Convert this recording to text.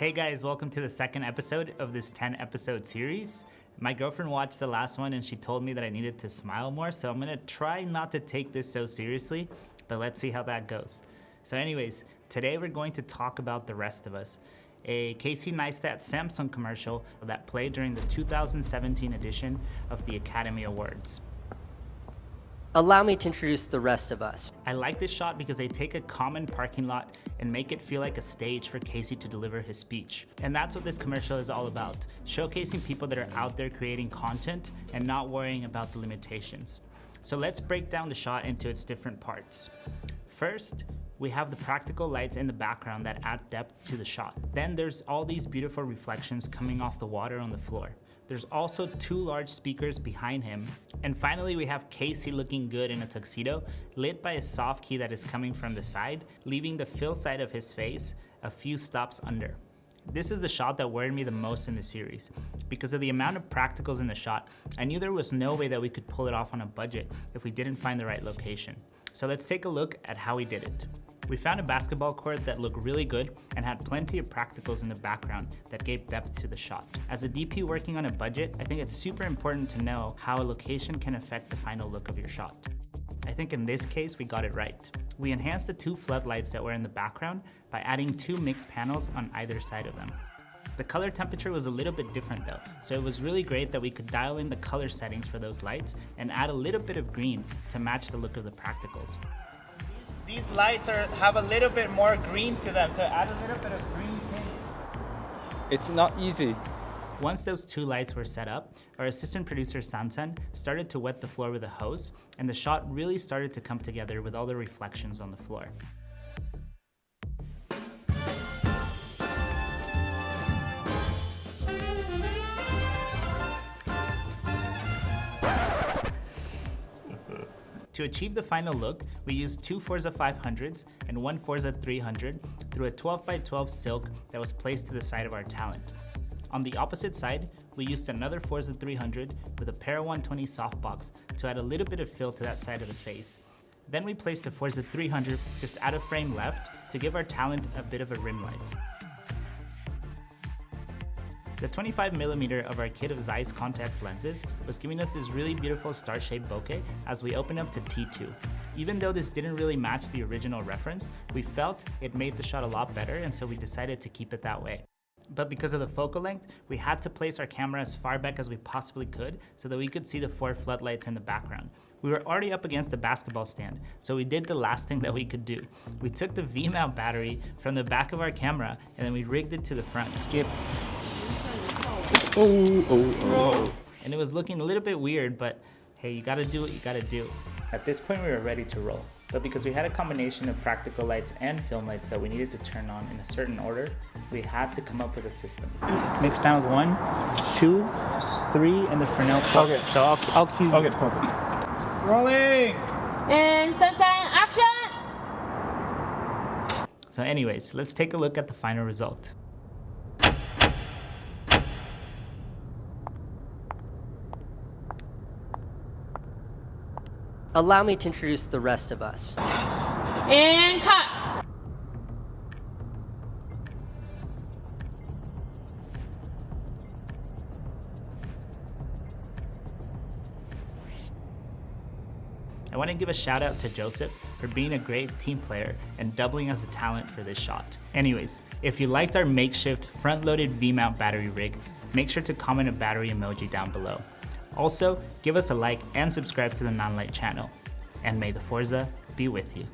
Hey guys, welcome to the second episode of this 10 episode series. My girlfriend watched the last one and she told me that I needed to smile more, so I'm gonna try not to take this so seriously, but let's see how that goes. So anyways, today we're going to talk about The Rest of Us, a Casey Neistat Samsung commercial that played during the 2017 edition of the Academy Awards. Allow me to introduce The Rest of Us. I like this shot because they take a common parking lot and make it feel like a stage for Casey to deliver his speech. And that's what this commercial is all about, showcasing people that are out there creating content and not worrying about the limitations. So let's break down the shot into its different parts. First, we have the practical lights in the background that add depth to the shot. Then there's all these beautiful reflections coming off the water on the floor. There's also two large speakers behind him. And finally, we have Casey looking good in a tuxedo, lit by a soft key that is coming from the side, leaving the fill side of his face a few stops under. This is the shot that worried me the most in the series. Because of the amount of practicals in the shot, I knew there was no way that we could pull it off on a budget if we didn't find the right location. So let's take a look at how we did it. We found a basketball court that looked really good and had plenty of practicals in the background that gave depth to the shot. As a DP working on a budget, I think it's super important to know how a location can affect the final look of your shot. I think in this case, we got it right. We enhanced the two floodlights that were in the background by adding two mixed panels on either side of them. The color temperature was a little bit different though, so it was really great that we could dial in the color settings for those lights and add a little bit of green to match the look of the practicals. These lights have a little bit more green to them, so add a little bit of green tint. It's not easy. Once those two lights were set up, our assistant producer Sansan started to wet the floor with a hose, and the shot really started to come together with all the reflections on the floor. To achieve the final look, we used two Forza 500s and one Forza 300 through a 12x12 silk that was placed to the side of our talent. On the opposite side, we used another Forza 300 with a Para 120 softbox to add a little bit of fill to that side of the face. Then we placed the Forza 300 just out of frame left to give our talent a bit of a rim light. The 25mm of our kit of Zeiss contact lenses was giving us this really beautiful star-shaped bokeh as we opened up to T2. Even though this didn't really match the original reference, we felt it made the shot a lot better, and so we decided to keep it that way. But because of the focal length, we had to place our camera as far back as we possibly could so that we could see the four floodlights in the background. We were already up against the basketball stand, so we did the last thing that we could do. We took the V-mount battery from the back of our camera and then we rigged it to the front. Skip. Oh. And it was looking a little bit weird, but hey, you gotta do what you gotta do. At this point, we were ready to roll. But because we had a combination of practical lights and film lights that we needed to turn on in a certain order, we had to come up with a system. Mixed panels 1, 2, 3, and the Fresnel. Okay. So I'll cue. Okay, perfect. Rolling! And sunset action! So anyways, let's take a look at the final result. Allow me to introduce The Rest of Us. And cut! I want to give a shout out to Joseph for being a great team player and doubling as a talent for this shot. Anyways, if you liked our makeshift front-loaded V-mount battery rig, make sure to comment a battery emoji down below. Also, give us a like and subscribe to the NANLITE channel. And may the Forza be with you.